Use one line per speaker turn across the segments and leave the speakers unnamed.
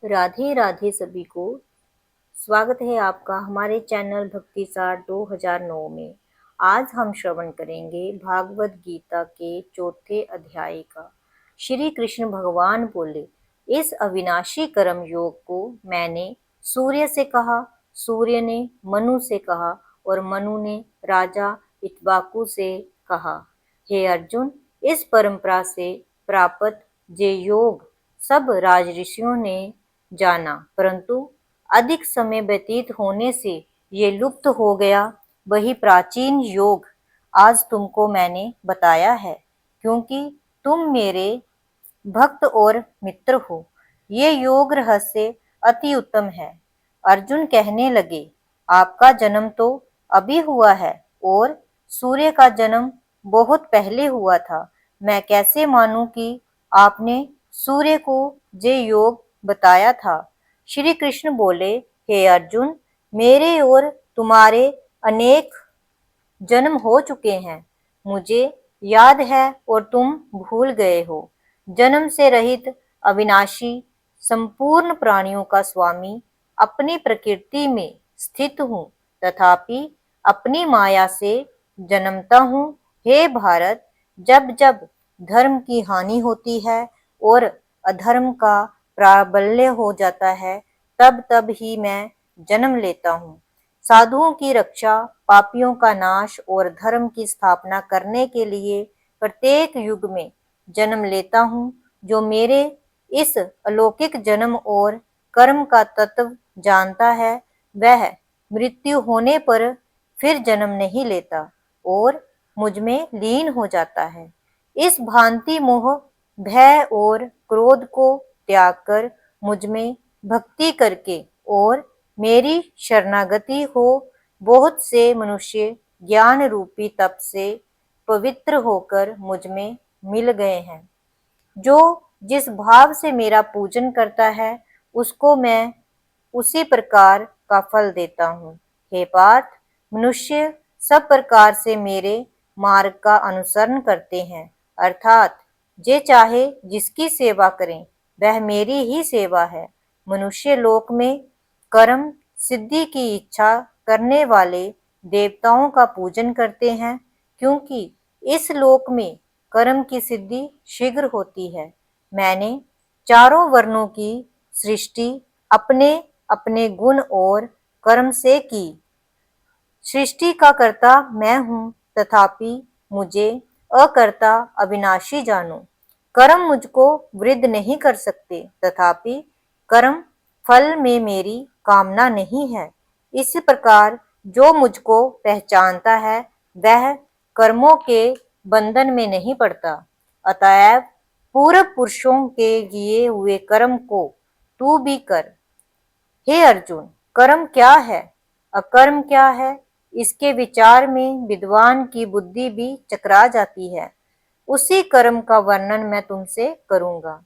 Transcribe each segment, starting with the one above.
राधे राधे सभी को। स्वागत है आपका हमारे चैनल भक्ति सार 2009 में। आज हम श्रवण करेंगे भागवत गीता के चौथे अध्याय का। श्री कृष्ण भगवान बोले, इस अविनाशी कर्म योग को मैंने सूर्य से कहा, सूर्य ने मनु से कहा और मनु ने राजा इक्ष्वाकु से कहा। हे अर्जुन, इस परंपरा से प्राप्त जे योग सब राजऋषियों ने जाना, परंतु अधिक समय व्यतीत होने से ये लुप्त हो गया। वही प्राचीन योग आज तुमको मैंने बताया है, क्योंकि तुम मेरे भक्त और मित्र हो। ये योग रहस्य अति उत्तम है। अर्जुन कहने लगे, आपका जन्म तो अभी हुआ है और सूर्य का जन्म बहुत पहले हुआ था। मैं कैसे मानूं कि आपने सूर्य को जे योग बताया था। श्री कृष्ण बोले, हे अर्जुन, मेरे और तुम्हारे अनेक जन्म हो चुके हैं, मुझे याद है और तुम भूल गए हो। जन्म से रहित अविनाशी संपूर्ण प्राणियों का स्वामी अपनी प्रकृति में स्थित हूँ, तथापि अपनी माया से जन्मता हूँ। हे भारत, जब जब धर्म की हानि होती है और अधर्म का प्राबल्य हो जाता है, तब तब ही मैं जन्म लेता हूँ। साधुओं की रक्षा, पापियों का नाश और धर्म की स्थापना करने के लिए प्रत्येक युग में जन्म लेता हूँ। जो मेरे इस अलौकिक जन्म और कर्म का तत्व जानता है, वह मृत्यु होने पर फिर जन्म नहीं लेता और मुझ में लीन हो जाता है। इस भांति मोह, भय और क्रोध को त्याग कर मुझ में भक्ति करके और मेरी शरणागति हो, बहुत से मनुष्य ज्ञान रूपी तप से पवित्र होकर मुझ में मिल गए हैं। जो जिस भाव से मेरा पूजन करता है, उसको मैं उसी प्रकार का फल देता हूँ। हे पार्थ, मनुष्य सब प्रकार से मेरे मार्ग का अनुसरण करते हैं, अर्थात जे चाहे जिसकी सेवा करें, वह मेरी ही सेवा है। मनुष्य लोक में कर्म सिद्धि की इच्छा करने वाले देवताओं का पूजन करते हैं, क्योंकि इस लोक में कर्म की सिद्धि शीघ्र होती है। मैंने चारों वर्णों की सृष्टि अपने अपने गुण और कर्म से की। सृष्टि का कर्ता मैं हूँ, तथापि मुझे अकर्ता अविनाशी जानो। कर्म मुझको वृद्ध नहीं कर सकते, तथापि कर्म फल में मेरी कामना नहीं है। इसी प्रकार जो मुझको पहचानता है, वह कर्मों के बंधन में नहीं पड़ता। अतएव पूर्व पुरुषों के किए हुए कर्म को तू भी कर। हे अर्जुन, कर्म क्या है, अकर्म क्या है, इसके विचार में विद्वान की बुद्धि भी चकरा जाती है। उसी कर्म का वर्णन मैं तुमसे करूंगा,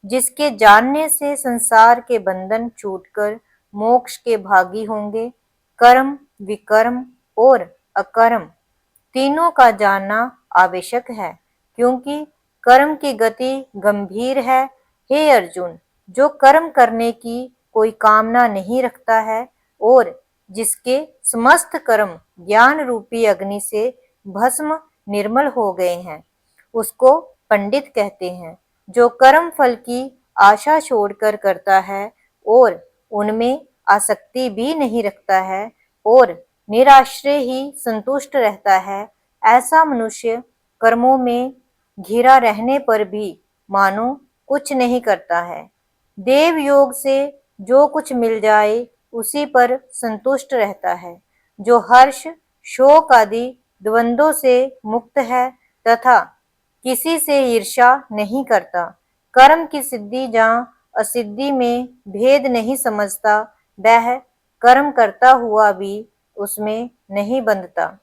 जिसके जानने से संसार के बंधन छूटकर मोक्ष के भागी होंगे। कर्म, विकर्म और अकर्म तीनों का जानना आवश्यक है, क्योंकि कर्म की गति गंभीर है। हे अर्जुन, जो कर्म करने की कोई कामना नहीं रखता है और जिसके समस्त कर्म ज्ञान रूपी अग्नि से भस्म निर्मल हो गए हैं, उसको पंडित कहते हैं। जो कर्म फल की आशा छोड़कर करता है और उनमें आसक्ति भी नहीं रखता है और निराश्रय ही संतुष्ट रहता है, ऐसा मनुष्य कर्मों में घिरा रहने पर भी मानो कुछ नहीं करता है। देव योग से जो कुछ मिल जाए उसी पर संतुष्ट रहता है। जो हर्ष, शोक आदि द्वंद्वों से मुक्त है तथा किसी से ईर्ष्या नहीं करता। कर्म की सिद्धि जहाँ असिद्धि में भेद नहीं समझता, वह कर्म करता हुआ भी उसमें नहीं बंधता।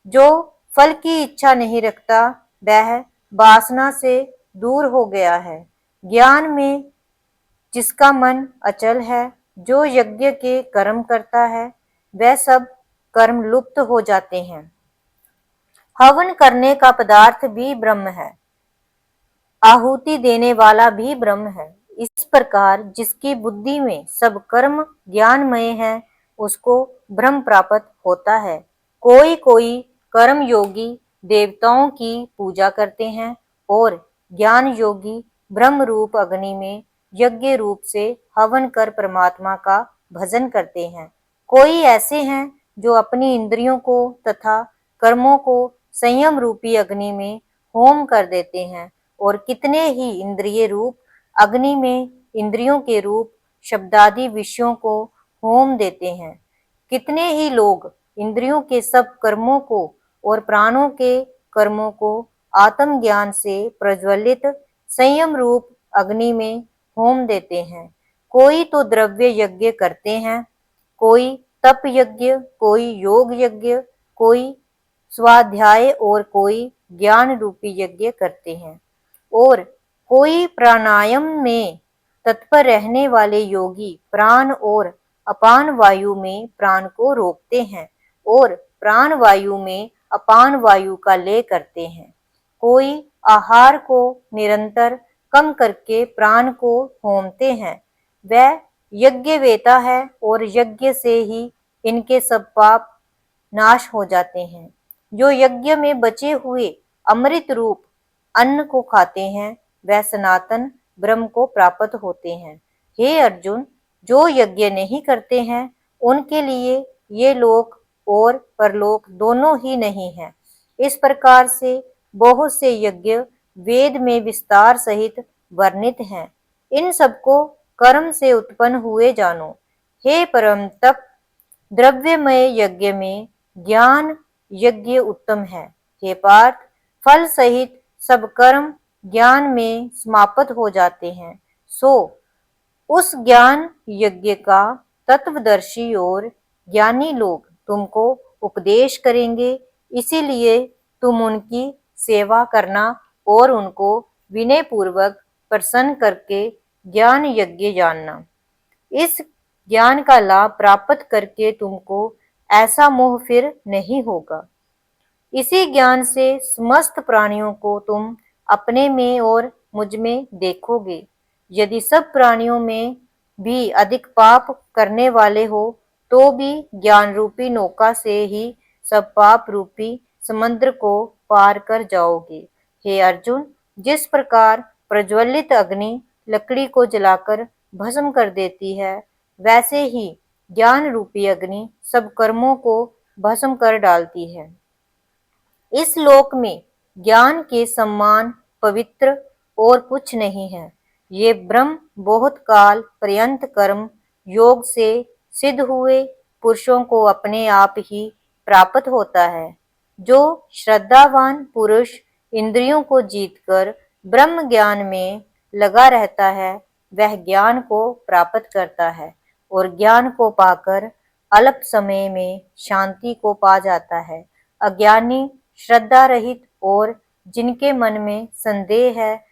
जो फल की इच्छा नहीं रखता, वह वासना से दूर हो गया है। ज्ञान में जिसका मन अचल है, जो यज्ञ के कर्म करता है, वह सब कर्म लुप्त हो जाते हैं। हवन करने का पदार्थ भी ब्रह्म है, आहुति देने वाला भी ब्रह्म है। इस प्रकार जिसकी बुद्धि में सब कर्म ज्ञानमय है उसको ब्रह्म प्राप्त होता है। कोई कोई कर्म योगी देवताओं की पूजा करते हैं और ज्ञान योगी ब्रह्म रूप अग्नि में यज्ञ रूप से हवन कर परमात्मा का भजन करते हैं। कोई ऐसे हैं जो अपनी इंद्रियों को तथा कर्मों को संयम रूपी अग्नि में होम कर देते हैं और कितने ही इंद्रिय रूप अग्नि में इंद्रियों के रूप शब्दादि विषयों को होम देते हैं। कितने ही लोग इंद्रियों के सब कर्मों को और प्राणों के कर्मों को आत्मज्ञान से प्रज्वलित संयम रूप अग्नि में होम देते हैं। कोई तो द्रव्य यज्ञ करते हैं, कोई तप यज्ञ, कोई योग यज्ञ, कोई स्वाध्याय और कोई ज्ञान रूपी यज्ञ करते हैं और कोई प्राणायाम में तत्पर रहने वाले योगी प्राण और अपान वायु में प्राण को रोकते हैं और प्राण वायु में अपान वायु का लय करते हैं। कोई आहार को निरंतर कम करके प्राण को होमते हैं। वह यज्ञवेता है और यज्ञ से ही इनके सब पाप नाश हो जाते हैं। जो यज्ञ में बचे हुए अमृत रूप अन्न को खाते हैं वह सनातन ब्रह्म को प्राप्त होते हैं। हे अर्जुन, जो यज्ञ नहीं करते हैं उनके लिए ये लोक और परलोक दोनों ही नहीं है। इस प्रकार से बहुत से यज्ञ वेद में विस्तार सहित वर्णित हैं। इन सबको कर्म से उत्पन्न हुए जानो। हे परम तप, द्रव्यमय यज्ञ में ज्ञान यज्ञ उत्तम है। हे पार्थ, फल सहित सब कर्म ज्ञान में समाप्त हो जाते हैं। सो उस ज्ञान यज्ञ का तत्वदर्शी और ज्ञानी लोग तुमको उपदेश करेंगे, इसीलिए तुम उनकी सेवा करना और उनको विनय पूर्वक प्रसन्न करके ज्ञान यज्ञ जानना। इस ज्ञान का लाभ प्राप्त करके तुमको ऐसा मोह फिर नहीं होगा। इसी ज्ञान से समस्त प्राणियों को तुम अपने में और मुझ में देखोगे। यदि सब प्राणियों में भी अधिक पाप करने वाले हो तो भी ज्ञान रूपी नौका से ही सब पाप रूपी समुद्र को पार कर जाओगे। हे अर्जुन, जिस प्रकार प्रज्वलित अग्नि लकड़ी को जलाकर भस्म कर देती है, वैसे ही ज्ञान रूपी अग्नि सब कर्मों को भस्म कर डालती है। इस लोक में ज्ञान के सम्मान पवित्र और कुछ नहीं है। ये ब्रह्म बहुत काल पर्यंत कर्म योग से सिद्ध हुए पुरुषों को अपने आप ही प्राप्त होता है। जो श्रद्धावान पुरुष इंद्रियों को जीतकर ब्रह्म ज्ञान में लगा रहता है वह ज्ञान को प्राप्त करता है और ज्ञान को पाकर अल्प समय में शांति को पा जाता है। अज्ञानी, श्रद्धा रहित और जिनके मन में संदेह है,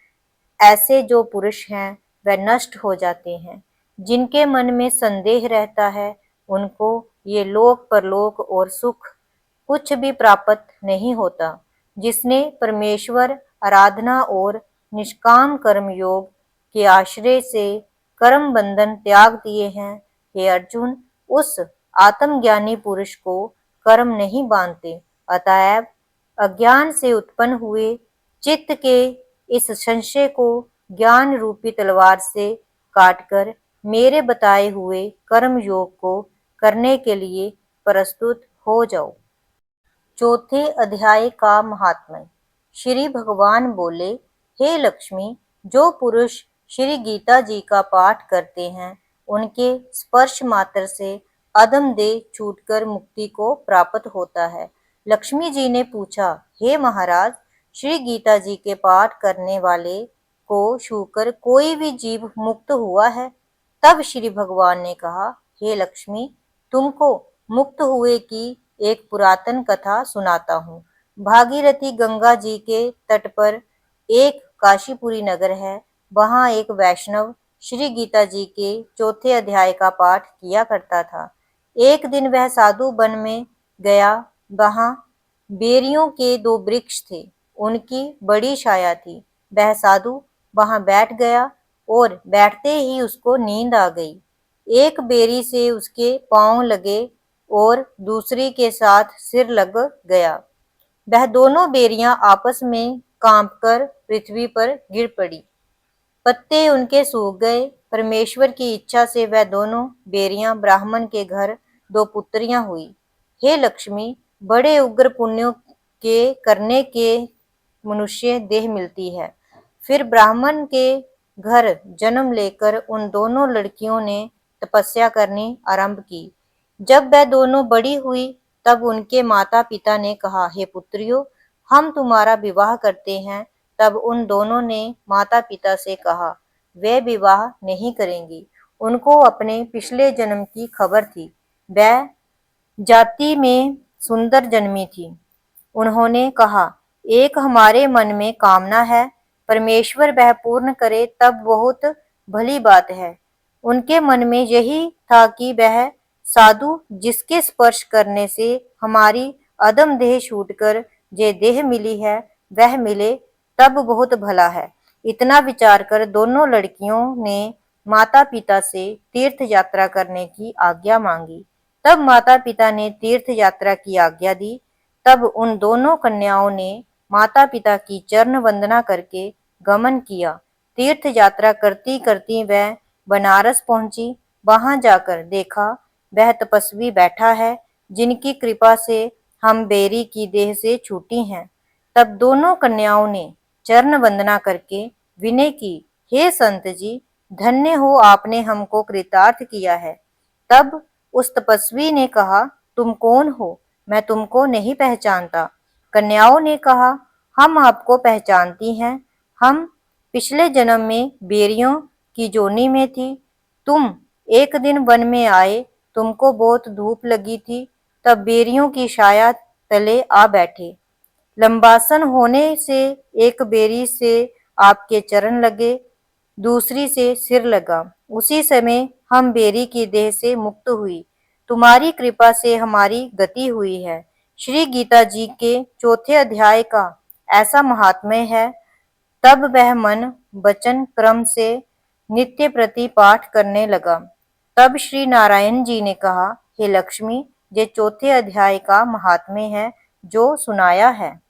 ऐसे जो पुरुष हैं वह नष्ट हो जाते हैं। जिनके मन में संदेह रहता है उनको ये लोक परलोक और सुख कुछ भी प्राप्त नहीं होता। जिसने परमेश्वर आराधना और निष्काम कर्म योग के आश्रय से कर्म बंधन त्याग दिए हैं, हे अर्जुन, उस आत्मज्ञानी पुरुष को कर्म नहीं बांधते। अतएव अज्ञान से उत्पन्न हुए चित्त के इस संशय को ज्ञान रूपी तलवार से काटकर मेरे बताए हुए कर्म योग को करने के लिए प्रस्तुत हो जाओ। चौथे अध्याय का महात्म्य। श्री भगवान बोले, हे लक्ष्मी, जो पुरुष श्री गीता जी का पाठ करते हैं उनके स्पर्श मात्र से अधम देह छूटकर मुक्ति को प्राप्त होता है। लक्ष्मी जी ने पूछा, हे महाराज, श्री गीता जी के पाठ करने वाले को छूकर कोई भी जीव मुक्त हुआ है? तब श्री भगवान ने कहा, हे लक्ष्मी, तुमको मुक्त हुए की एक पुरातन कथा सुनाता हूँ। भागीरथी गंगा जी के तट पर एक काशीपुरी नगर है। वहाँ एक वैष्णव श्री गीता जी के चौथे अध्याय का पाठ किया करता था। एक दिन वह साधु वन में गया। वहाँ बेरियों के 2 वृक्ष थे, उनकी बड़ी छाया थी। वह साधु वहाँ बैठ गया और बैठते ही उसको नींद आ गई। एक बेरी से उसके पांव लगे और दूसरी के साथ सिर लग गया। वह दोनों बेरियां आपस में कांपकर पृथ्वी पर गिर पड़ी। पत्ते उनके सूख गए। परमेश्वर की इच्छा से वह दोनों बेरियां ब्राह्मण के घर दो पुत्रियां हुई। हे लक्ष्मी, बड़े उग्र पुण्यों के करने के मनुष्य देह मिलती है। फिर ब्राह्मण के घर जन्म लेकर उन दोनों लड़कियों ने तपस्या करनी आरंभ की। जब वह दोनों बड़ी हुई तब उनके माता पिता ने कहा, हे पुत्रियों, हम तुम्हारा विवाह करते हैं। तब उन दोनों ने माता पिता से कहा, वे विवाह नहीं करेंगी। उनको अपने पिछले जन्म की खबर थी। वह जाति में सुंदर जन्मी थी। उन्होंने कहा, एक हमारे मन में कामना है, परमेश्वर वह पूर्ण करे तब बहुत भली बात है। उनके मन में यही था कि वह साधु जिसके स्पर्श करने से हमारी अधम देह छूटकर जे देह मिली है वह मिले तब बहुत भला है। इतना विचार कर दोनों लड़कियों ने माता पिता से तीर्थ यात्रा करने की आज्ञा मांगी। तब माता पिता ने तीर्थ यात्रा की आज्ञा दी। तब उन दोनों कन्याओं ने माता पिता की चरण वंदना करके गमन किया। तीर्थ यात्रा करती करती वह बनारस पहुंची। वहां जाकर देखा वह तपस्वी बैठा है जिनकी कृपा से हम बेरी की देह से छूटी हैं। तब दोनों कन्याओं ने चरण वंदना करके विनय की, हे संत जी, धन्य हो आपने हमको कृतार्थ किया है। तब उस तपस्वी ने कहा, तुम कौन हो? मैं तुमको नहीं पहचानता। कन्याओं ने कहा, हम आपको पहचानती हैं। हम पिछले जन्म में बेरियों की जोनी में थी। तुम एक दिन वन में आए, तुमको बहुत धूप लगी थी, तब बेरियों की छाया तले आ बैठे। लंबासन होने से एक बेरी से आपके चरण लगे, दूसरी से सिर लगा। उसी समय हम बेरी की देह से मुक्त हुई। तुम्हारी कृपा से हमारी गति हुई है। श्री गीता जी के चौथे अध्याय का ऐसा महात्म्य है। तब वह मन वचन क्रम से नित्य प्रति पाठ करने लगा। तब श्री नारायण जी ने कहा, हे लक्ष्मी, ये चौथे अध्याय का महात्म्य है जो सुनाया है।